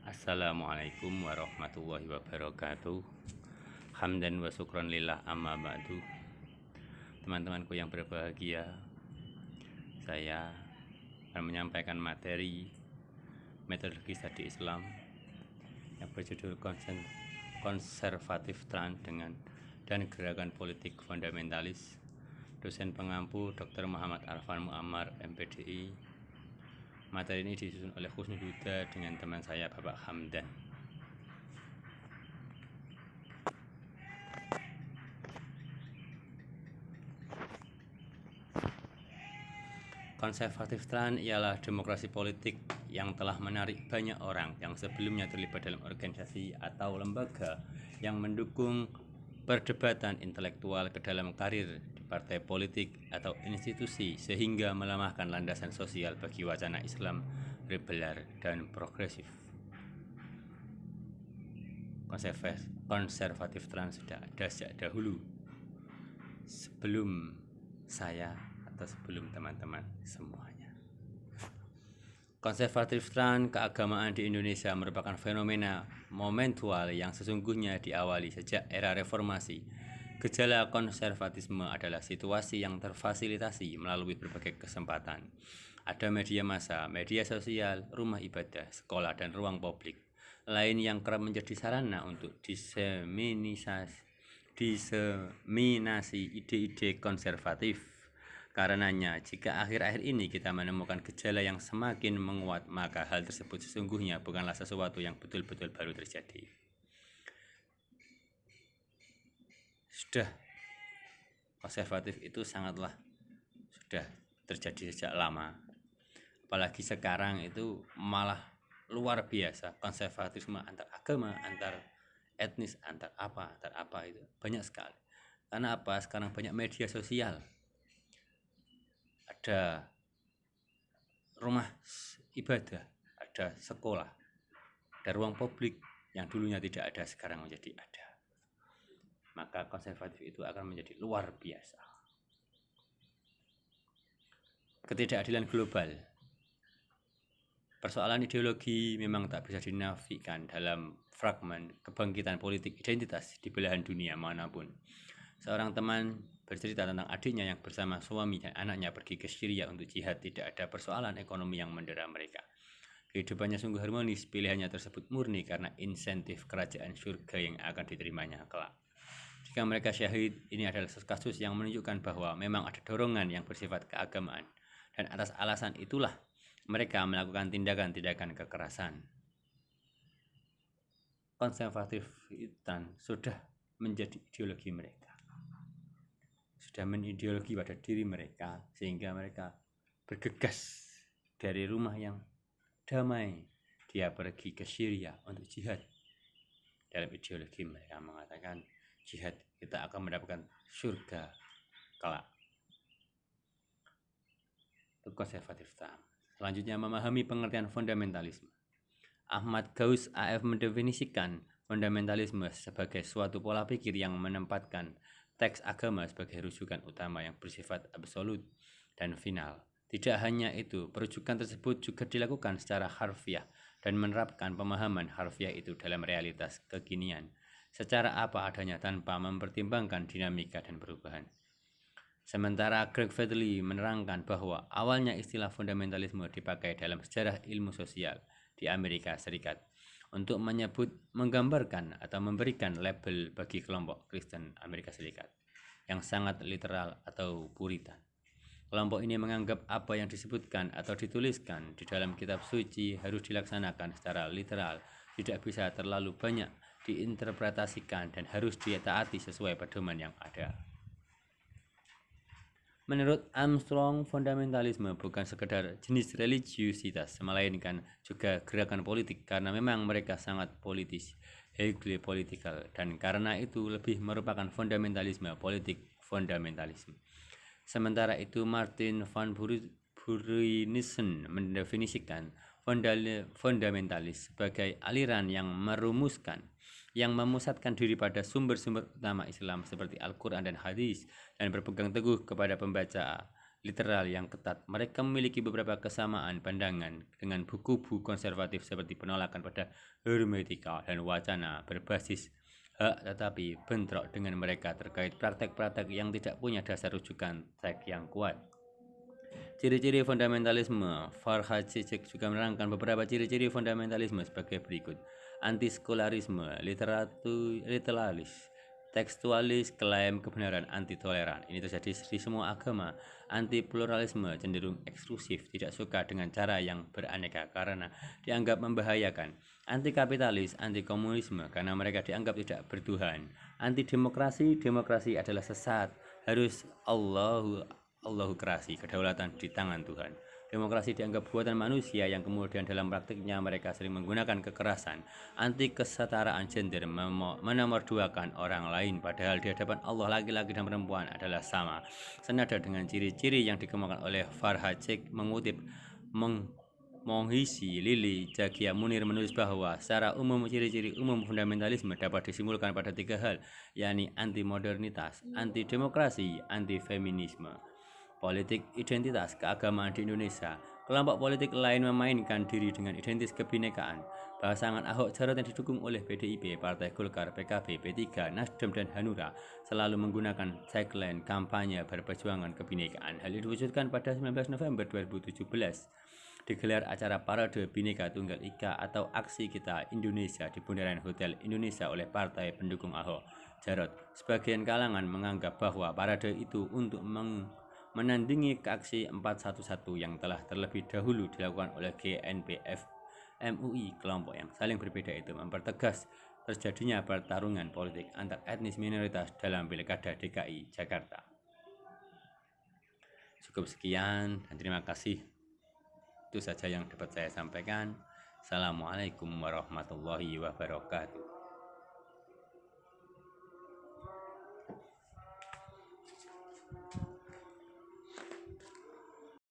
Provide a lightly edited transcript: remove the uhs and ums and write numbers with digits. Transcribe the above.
Assalamualaikum warahmatullahi wabarakatuh. Hamdan wa syukran lillah amma ba'du. Teman-temanku yang berbahagia, saya akan menyampaikan materi metodologi studi Islam yang berjudul konservatif tran dan gerakan politik fundamentalis. Dosen pengampu Dr. Muhammad Arfan Muammar, MPDI. Materi ini disusun oleh Husnul Huda dengan teman saya Bapak Hamdan. Konservatif tran ialah demokrasi politik yang telah menarik banyak orang yang sebelumnya terlibat dalam organisasi atau lembaga yang mendukung perdebatan intelektual ke dalam karir di partai politik atau institusi, sehingga melemahkan landasan sosial bagi wacana Islam liberal dan progresif. Konservatif tran sudah ada sejak dahulu, sebelum saya atau sebelum teman-teman semuanya. Konservatif tran keagamaan di Indonesia merupakan fenomena momentual yang sesungguhnya diawali sejak era reformasi. Gejala konservatisme adalah situasi yang terfasilitasi melalui berbagai kesempatan. Ada media massa, media sosial, rumah ibadah, sekolah, dan ruang publik lain yang kerap menjadi sarana untuk diseminasi ide-ide konservatif. Karenanya, jika akhir-akhir ini kita menemukan gejala yang semakin menguat, maka hal tersebut sesungguhnya bukanlah sesuatu yang betul-betul baru terjadi. Sudah konservatif itu sudah terjadi sejak lama. Apalagi sekarang itu malah luar biasa, konservatisme antar agama, antar etnis, antar apa itu banyak sekali. Karena apa? Sekarang banyak media sosial, ada rumah ibadah, ada sekolah, ada ruang publik yang dulunya tidak ada, sekarang menjadi ada. Maka konservatif itu akan menjadi luar biasa. Ketidakadilan global. Persoalan ideologi memang tak bisa dinafikan dalam fragmen kebangkitan politik identitas di belahan dunia manapun. Seorang teman bercerita tentang adiknya yang bersama suami dan anaknya pergi ke Syria untuk jihad. Tidak ada persoalan ekonomi yang mendera mereka. Kehidupannya sungguh harmonis, pilihannya tersebut murni karena insentif kerajaan surga yang akan diterimanya kelak. Jika mereka syahid, ini adalah kasus yang menunjukkan bahwa memang ada dorongan yang bersifat keagamaan, dan atas alasan itulah mereka melakukan tindakan-tindakan kekerasan. Konservatifan sudah menjadi ideologi mereka, sudah mengideologi pada diri mereka, sehingga mereka bergegas dari rumah yang damai, dia pergi ke Syria untuk jihad. Dalam ideologi mereka mengatakan jihad kita akan mendapatkan surga kelak. Itu konservatif tam. Selanjutnya, memahami pengertian fundamentalisme. Ahmad Gauss AF mendefinisikan fundamentalisme sebagai suatu pola pikir yang menempatkan teks agama sebagai rujukan utama yang bersifat absolut dan final. Tidak hanya itu, perujukan tersebut juga dilakukan secara harfiah dan menerapkan pemahaman harfiah itu dalam realitas kekinian secara apa adanya tanpa mempertimbangkan dinamika dan perubahan. Sementara Greg Fadley menerangkan bahwa awalnya istilah fundamentalisme dipakai dalam sejarah ilmu sosial di Amerika Serikat untuk menggambarkan atau memberikan label bagi kelompok Kristen Amerika Serikat yang sangat literal atau puritan. Kelompok ini menganggap apa yang disebutkan atau dituliskan di dalam kitab suci harus dilaksanakan secara literal, tidak bisa terlalu banyak diinterpretasikan, dan harus ditaati sesuai pedoman yang ada. Menurut Armstrong, fundamentalisme bukan sekedar jenis religiusitas, melainkan juga gerakan politik, karena memang mereka sangat politis, highly political, dan karena itu lebih merupakan fundamentalisme politik fundamentalisme. Sementara itu, Martin van Burijnissen mendefinisikan fundamentalis sebagai aliran yang merumuskan, yang memusatkan diri pada sumber-sumber utama Islam seperti Al-Quran dan Hadis, dan berpegang teguh kepada literal yang ketat. Mereka memiliki beberapa kesamaan pandangan dengan buku-buku konservatif seperti penolakan pada hermeneutika dan wacana berbasis hak, tetapi bentrok dengan mereka terkait praktek-praktek yang tidak punya dasar rujukan teks yang kuat. Ciri-ciri fundamentalisme. Farhad Cicek juga menerangkan beberapa ciri-ciri fundamentalisme sebagai berikut: antiskolarisme, literalis, tekstualis, klaim kebenaran, anti toleran. Ini terjadi di semua agama. Anti pluralisme, cenderung eksklusif, tidak suka dengan cara yang beraneka karena dianggap membahayakan. Anti kapitalis, anti komunisme karena mereka dianggap tidak bertuhan. Anti demokrasi, demokrasi adalah sesat, harus Allahokrasi, kedaulatan di tangan Tuhan. Demokrasi dianggap buatan manusia yang kemudian dalam praktiknya mereka sering menggunakan kekerasan. Anti kesetaraan gender, menomorduakan orang lain padahal di hadapan Allah laki-laki dan perempuan adalah sama. Senada dengan ciri-ciri yang dikemukakan oleh Farhad Sheikh mengutip Monghisi Lili Jagia Munir menulis bahwa secara umum ciri-ciri umum fundamentalisme dapat disimpulkan pada 3 hal, yakni anti modernitas, anti demokrasi, anti feminisme. Politik identitas keagamaan di Indonesia. Kelompok politik lain memainkan diri dengan identitas kebinekaan. Pasangan Ahok Jarot yang didukung oleh PDIP, Partai Golkar, PKB, P3, Nasdem, dan Hanura selalu menggunakan tagline kampanye berperjuangan kebinekaan. Hal ini diwujudkan pada 19 November 2017. Digelar acara Parade Bhinneka Tunggal Ika atau Aksi Kita Indonesia di Bundaran Hotel Indonesia oleh partai pendukung Ahok Jarot. Sebagian kalangan menganggap bahwa parade itu untuk menandingi aksi 411 yang telah terlebih dahulu dilakukan oleh GNPF MUI. Kelompok yang saling berbeda itu mempertegas terjadinya pertarungan politik antar etnis minoritas dalam Pilkada DKI Jakarta. Cukup sekian dan terima kasih. Itu saja yang dapat saya sampaikan. Assalamualaikum warahmatullahi wabarakatuh.